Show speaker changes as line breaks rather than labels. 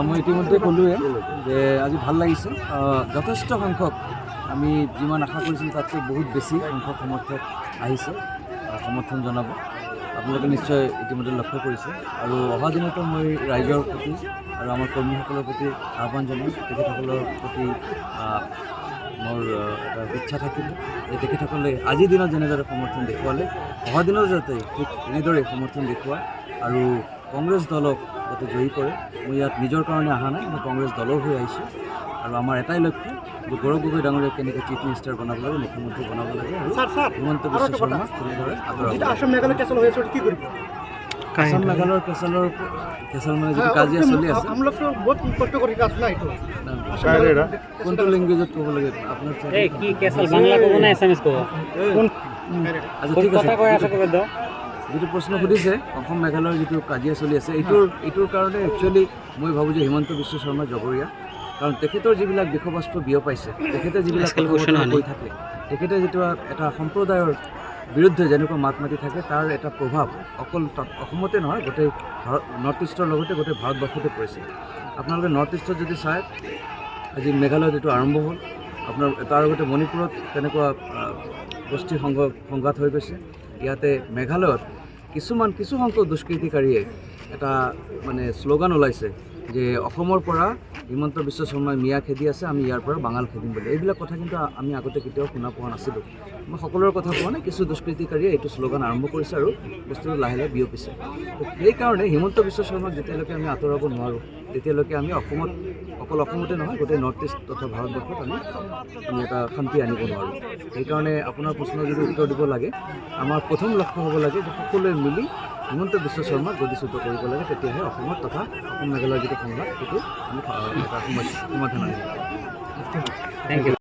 মই ইতিমধ্যে ক'লোৱে যে আজি ভাল লাগিছে। যথেষ্ট সংখ্যক আমি যিমান আশা কৰিছিলোঁ তাতকৈ বহুত বেছি সংখ্যক সমৰ্থক আহিছে সমৰ্থন জনাব। আপোনালোকে নিশ্চয় ইতিমধ্যে লক্ষ্য কৰিছে আৰু অহা দিনতো মই ৰাইজৰ প্ৰতি আৰু আমাৰ কৰ্মীসকলৰ প্ৰতি আহ্বান জনাম। তেখেতসকলৰ প্ৰতি মোৰ এটা ইচ্ছা থাকিব যে তেখেতসকলে আজিৰ দিনত যেনেদৰে সমৰ্থন দেখুৱালে অহা দিনত যাতে ঠিক এনেদৰে সমৰ্থন দেখুওৱা আৰু কংগ্ৰেছ দলক যাতে জয়ী কৰে। মই ইয়াত নিজৰ কাৰণে অহা নাই, মই কংগ্ৰেছ দলৰ হৈ আহিছোঁ আৰু আমাৰ এটাই লক্ষ্য যে গৌৰৱ গগৈ ডাঙৰীয়াক কেনেকৈ চিফ মিনিষ্টাৰ বনাব লাগে, মুখ্যমন্ত্ৰী বনাব লাগে আৰু হিমন্ত বিশ্ব শৰ্মাক কেনেদৰে আঁতৰাব লাগে।
আসাম মেঘালয় কেঁচল হৈ আছে কি কৰিব?
আসাম মেঘালয়ৰ কেঁচল মানে যিটো কাজিয়া চলি আছে
বহুত কষ্ট কৰি আছো না এইটো
কোনটো লেংগুৱেজত ক'ব লাগে আপোনাৰ?
কি কেঁচল বাংলা ক'ব না এছামিজ ক'ব?
আচ্ছা ঠিক আছে, যিটো প্ৰশ্ন সুধিছে অসম মেঘালয়ৰ যিটো কাজিয়া চলি আছে এইটোৰ কাৰণে একচুৱেলি মই ভাবোঁ যে হিমন্ত বিশ্ব শৰ্মা জগৰীয়া। কাৰণ তেখেতৰ যিবিলাক বিষয়বস্তু বিয়পাইছে, তেখেতে যিবিলাক কথা কৈ থাকে, তেখেতে যিটো এটা সম্প্ৰদায়ৰ বিৰুদ্ধে যেনেকুৱা মাত মাতি থাকে তাৰ এটা প্ৰভাৱ অকল অসমতে নহয় গোটেই নৰ্থ ইষ্টৰ লগতে গোটেই ভাৰতবৰ্ষতে পৰিছে। আপোনালোকে নৰ্থ ইষ্টত যদি চায় আজি মেঘালয়ত এইটো আৰম্ভ হ'ল, আপোনাৰ তাৰ আগতে মণিপুৰত তেনেকুৱা গোষ্ঠীৰ সংঘাত হৈ গৈছে। ইয়াতে মেঘালয়ত কিছু সংখ্যক দুষ্কৃতিকাৰীয়ে এটা মানে শ্লোগান ওলাইছে যে অসমৰ পৰা হিমন্ত বিশ্ব শৰ্মাই মিয়া খেদি আছে, আমি ইয়াৰ পৰা বাঙাল খেদিম বুলি। এইবিলাক কথা কিন্তু আমি আগতে কেতিয়াও শুনা পোৱা নাছিলোঁ। মই সকলোৰে কথা কোৱা নাই, কিছু দুষ্কৃতিকাৰীয়ে এইটো শ্লোগান আৰম্ভ কৰিছে আৰু বস্তুটো লাহে লাহে বিয়পিছে। সেইকাৰণে হিমন্ত বিশ্ব শৰ্মাক যেতিয়ালৈকে আমি আঁতৰাব নোৱাৰোঁ তেতিয়ালৈকে আমি অসমত অকল অসমতে নহয় গোটেই নৰ্থ ইষ্ট তথা ভাৰতবৰ্ষত আমি এটা শান্তি আনিব নোৱাৰোঁ। সেইকাৰণে আপোনাৰ প্ৰশ্নৰ যদি উত্তৰ দিব লাগে, আমাৰ প্ৰথম লক্ষ্য হ'ব লাগে যে সকলোৱে মিলি হিমন্ত বিশ্ব শৰ্মাক গতিচ্যুত কৰিব লাগে। তেতিয়াহে অসমত তথা অসম মেঘালয়ৰ যিটো সংঘাত সেইটো আমি এটা সমাধান আনিব পাৰিম।
Thank U.